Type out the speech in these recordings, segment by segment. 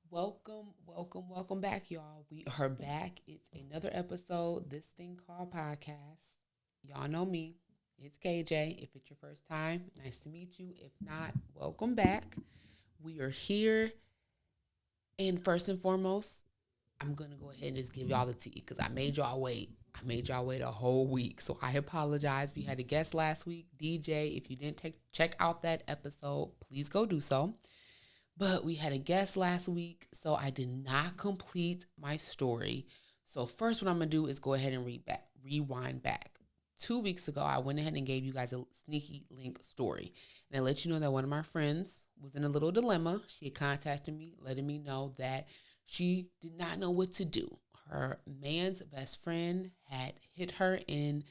Welcome back, y'all. We are back. It's another episode, this thing called podcast. Y'all know me. It's KJ. If it's your first time, nice to meet you. If not, welcome back. We are here. And first and foremost, I'm going to go ahead and just give y'all the tea because I made y'all wait. I made y'all wait a whole week. So I apologize. We had a guest last week, DJ. If you didn't check out that episode, please go do so. But we had a guest last week, so I did not complete my story. So first, what I'm gonna do is go ahead and rewind back. 2 weeks ago, I went ahead and gave you guys a sneaky link story, and I let you know that one of my friends was in a little dilemma. She had contacted me, letting me know that she did not know what to do. Her man's best friend had hit her in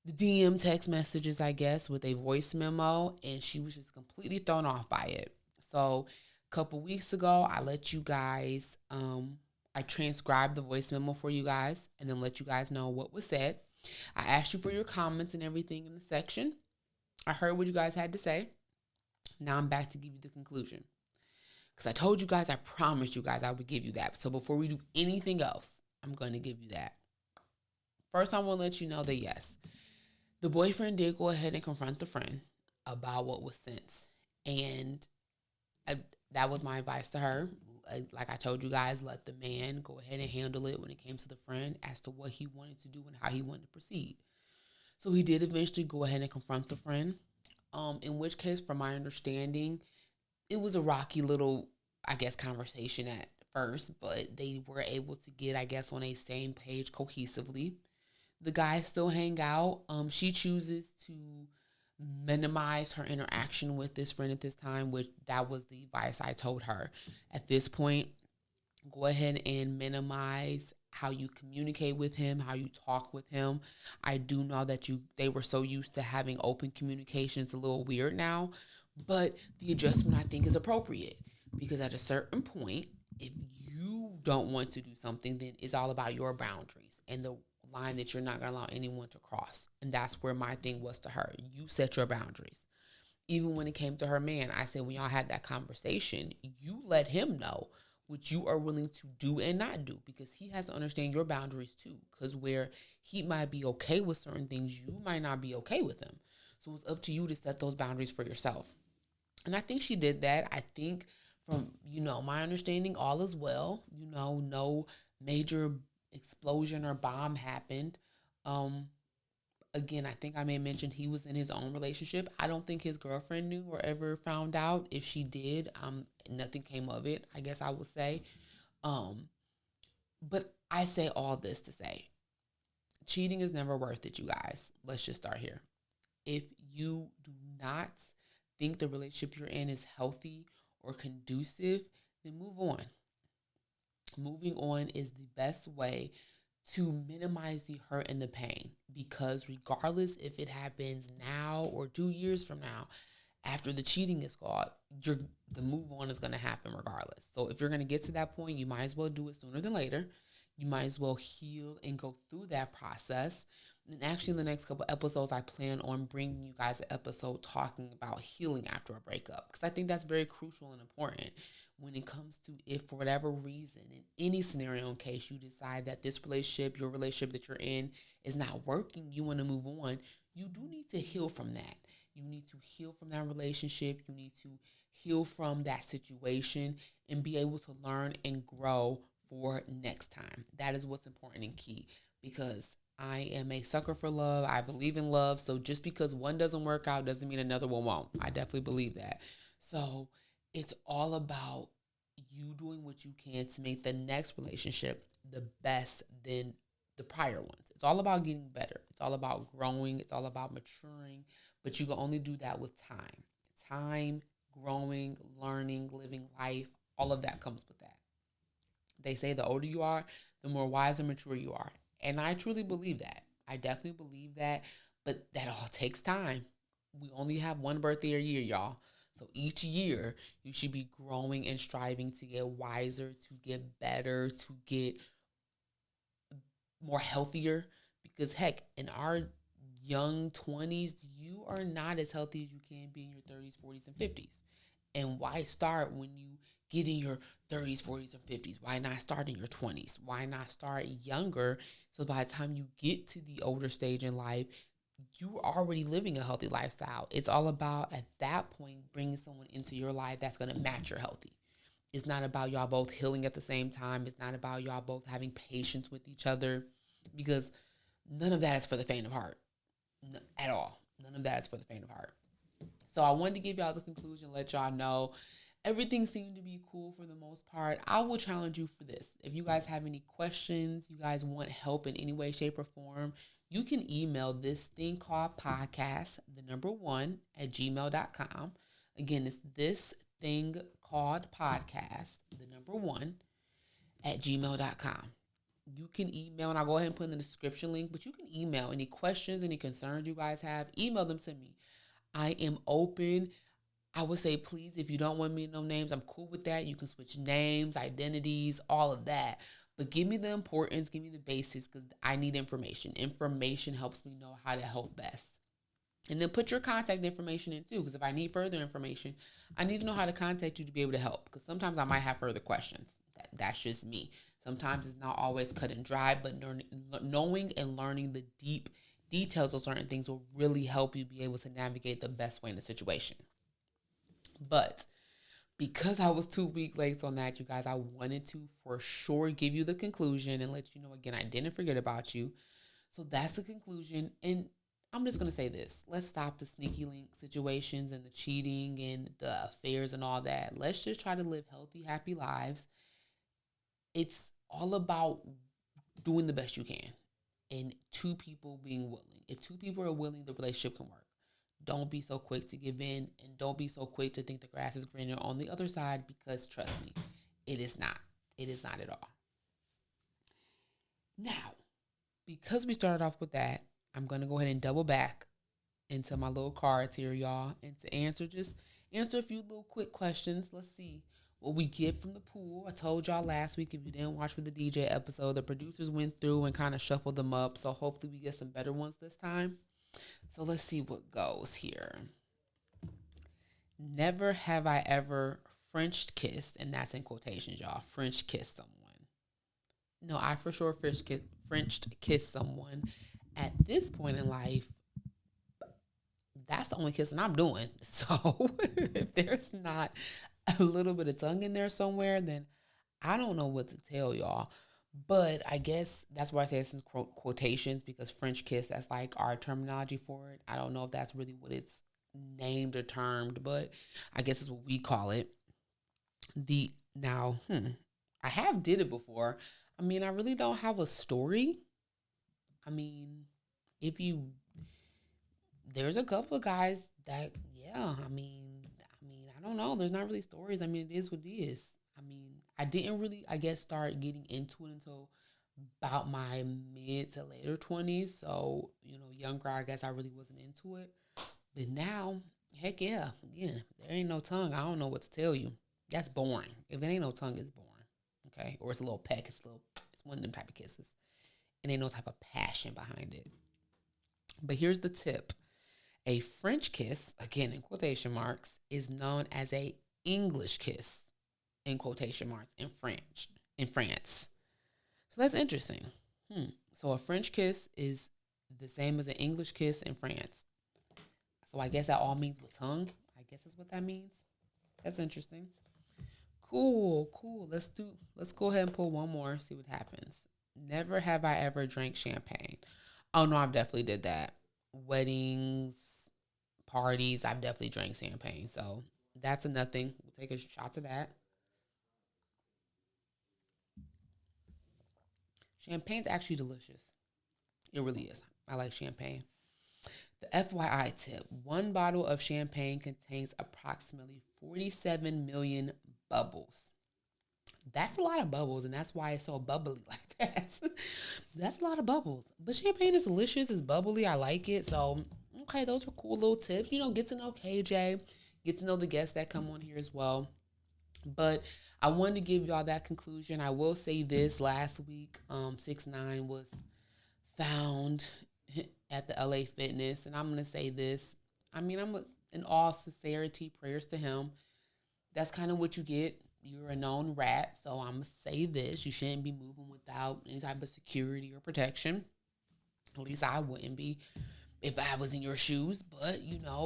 the DM text messages, I guess, with a voice memo, and she was just completely thrown off by it. So, a couple weeks ago, I let you guys, I transcribed the voice memo for you guys and then let you guys know what was said. I asked you for your comments and everything in the section. I heard what you guys had to say. Now I'm back to give you the conclusion. Because I told you guys, I promised you guys I would give you that. So, before we do anything else, I'm going to give you that. First, I want to let you know that yes, the boyfriend did go ahead and confront the friend about what was sent. And that was my advice to her. Like I told you guys, let the man go ahead and handle it when it came to the friend as to what he wanted to do and how he wanted to proceed. So he did eventually go ahead and confront the friend. In which case, from my understanding, it was a rocky little, I guess, conversation at first, but they were able to get, I guess, on a same page cohesively. The guys still hang out. She chooses to minimize her interaction with this friend at this time, which that was the advice I told her. At this point, go ahead and minimize how you communicate with him, how you talk with him. I do know that they were so used to having open communication, it's a little weird now, but the adjustment I think is appropriate because at a certain point, if you don't want to do something, then it's all about your boundaries and the line that you're not going to allow anyone to cross. And that's where my thing was to her. You set your boundaries. Even when it came to her man, I said, when y'all had that conversation, you let him know what you are willing to do and not do because he has to understand your boundaries too. Because where he might be okay with certain things, you might not be okay with him. So it's up to you to set those boundaries for yourself. And I think she did that. I think from, my understanding, all is well. No major explosion or bomb happened. Um, Again, I think I may mention he was in his own relationship. I don't think his girlfriend knew or ever found out. If she did, nothing came of it, I guess I would say. Um, but I say all this to say cheating is never worth it, you guys. Let's just start here. If you do not think the relationship you're in is healthy or conducive, then move on. Moving on is the best way to minimize the hurt and the pain because regardless if it happens now or 2 years from now, after the cheating is caught, the move on is going to happen regardless. So if you're going to get to that point, you might as well do it sooner than later. You might as well heal and go through that process. And actually, in the next couple episodes, I plan on bringing you guys an episode talking about healing after a breakup because I think that's very crucial and important when it comes to if for whatever reason, in any scenario in case you decide that this relationship, your relationship that you're in is not working, you want to move on, you do need to heal from that. You need to heal from that relationship. You need to heal from that situation and be able to learn and grow for next time. That is what's important and key because I am a sucker for love. I believe in love. So just because one doesn't work out doesn't mean another one won't. I definitely believe that. So it's all about you doing what you can to make the next relationship the best than the prior ones. It's all about getting better. It's all about growing. It's all about maturing. But you can only do that with time. Time, growing, learning, living life, all of that comes with that. They say the older you are, the more wise and mature you are. And I truly believe that. I definitely believe that. But that all takes time. We only have one birthday a year, y'all. So each year, you should be growing and striving to get wiser, to get better, to get more healthier. Because heck, in our young 20s, you are not as healthy as you can be in your 30s, 40s, and 50s. And why start when you get in your 30s, 40s, and 50s? Why not start in your 20s? Why not start younger? So by the time you get to the older stage in life, you're already living a healthy lifestyle. It's all about, at that point, bringing someone into your life that's going to match your healthy. It's not about y'all both healing at the same time. It's not about y'all both having patience with each other, because none of that is for the faint of heart at all. None of that is for the faint of heart. So I wanted to give y'all the conclusion, let y'all know everything seemed to be cool for the most part. I will challenge you for this. If you guys have any questions, you guys want help in any way, shape, or form, you can email this thing called podcast, the number one, at gmail.com. Again, it's this thing called podcast, the number one, at gmail.com. You can email, and I'll go ahead and put in the description link, but you can email any questions, any concerns you guys have, email them to me. I am open. I would say, please, if you don't want me to know names, I'm cool with that. You can switch names, identities, all of that. But give me the importance, give me the basics, because I need information. Information helps me know how to help best. And then put your contact information in too, because if I need further information, I need to know how to contact you to be able to help, because sometimes I might have further questions. That's just me. Sometimes it's not always cut and dry, but knowing and learning the deep details of certain things will really help you be able to navigate the best way in the situation. But because I was 2 weeks late on that, you guys, I wanted to for sure give you the conclusion and let you know, again, I didn't forget about you. So that's the conclusion. And I'm just going to say this. Let's stop the sneaky link situations and the cheating and the affairs and all that. Let's just try to live healthy, happy lives. It's all about doing the best you can and two people being willing. If two people are willing, the relationship can work. Don't be so quick to give in, and don't be so quick to think the grass is greener on the other side, because trust me, it is not. It is not at all. Now, because we started off with that, I'm going to go ahead and double back into my little cards here, y'all, and to answer a few little quick questions. Let's see what we get from the pool. I told y'all last week, if you didn't watch with the DJ episode, the producers went through and kind of shuffled them up. So hopefully we get some better ones this time. So let's see what goes here. Never have I ever French kissed, and that's in quotations, y'all. French kissed someone. No, I for sure French kissed someone. At this point in life, that's the only kissing I'm doing. So if there's not a little bit of tongue in there somewhere, then I don't know what to tell y'all. But I guess that's why I say it's in quotations, because French kiss, that's like our terminology for it. I don't know if that's really what it's named or termed, but I guess it's what we call it. I have did it before. I mean, I really don't have a story. I mean, there's a couple of guys that, yeah, I mean, I don't know. There's not really stories. I mean, it is what it is. I mean, I didn't really, I guess, start getting into it until about my mid to later 20s. So, younger, I guess I really wasn't into it. But now, heck yeah. Again, there ain't no tongue. I don't know what to tell you. That's boring. If it ain't no tongue, it's boring. Okay? Or it's a little peck. It's one of them type of kisses. And ain't no type of passion behind it. But here's the tip. A French kiss, again in quotation marks, is known as a English kiss, in quotation marks, in France. So that's interesting. So a French kiss is the same as an English kiss in France. So I guess that all means with tongue. I guess that's what that means. That's interesting. Cool. Let's go ahead and pull one more, see what happens. Never have I ever drank champagne. Oh no, I've definitely did that. Weddings, parties, I've definitely drank champagne. So that's a nothing. We'll take a shot to that. Champagne's actually delicious. It really is. I like champagne. The FYI tip, one bottle of champagne contains approximately 47 million bubbles. That's a lot of bubbles, and that's why it's so bubbly like that. That's a lot of bubbles. But champagne is delicious. It's bubbly. I like it. So, okay, those are cool little tips. Get to know KJ. Get to know the guests that come on here as well. But I wanted to give y'all that conclusion. I will say this. Last week, 6ix9ine was found at the LA Fitness. And I'm going to say this. I mean, in all sincerity, prayers to him. That's kind of what you get. you're a known rat, so I'm going to say this. You shouldn't be moving without any type of security or protection. At least I wouldn't be if I was in your shoes. But,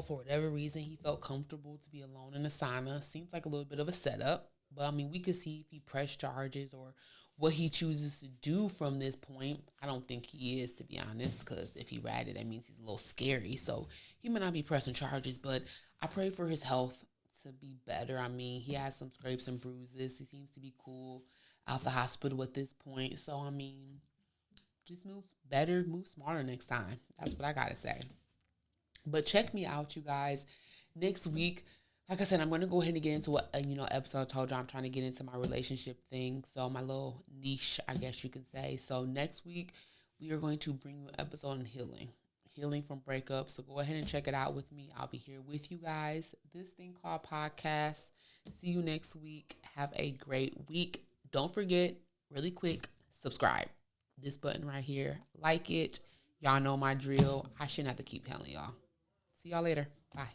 for whatever reason, he felt comfortable to be alone in the sauna. Seems like a little bit of a setup. But, I mean, we could see if he pressed charges or what he chooses to do from this point. I don't think he is, to be honest, because if he ratted, that means he's a little scary. So he may not be pressing charges, but I pray for his health to be better. I mean, he has some scrapes and bruises. He seems to be cool out the hospital at this point. So, I mean, just move better, move smarter next time. That's what I got to say. But check me out, you guys. Next week, like I said, I'm going to go ahead and get into episode I told you I'm trying to get into my relationship thing. So my little niche, I guess you can say. So next week, we are going to bring you an episode on healing from breakup. So go ahead and check it out with me. I'll be here with you guys. This thing called podcast. See you next week. Have a great week. Don't forget, really quick, subscribe. This button right here. Like it. Y'all know my drill. I shouldn't have to keep telling y'all. See y'all later. Bye.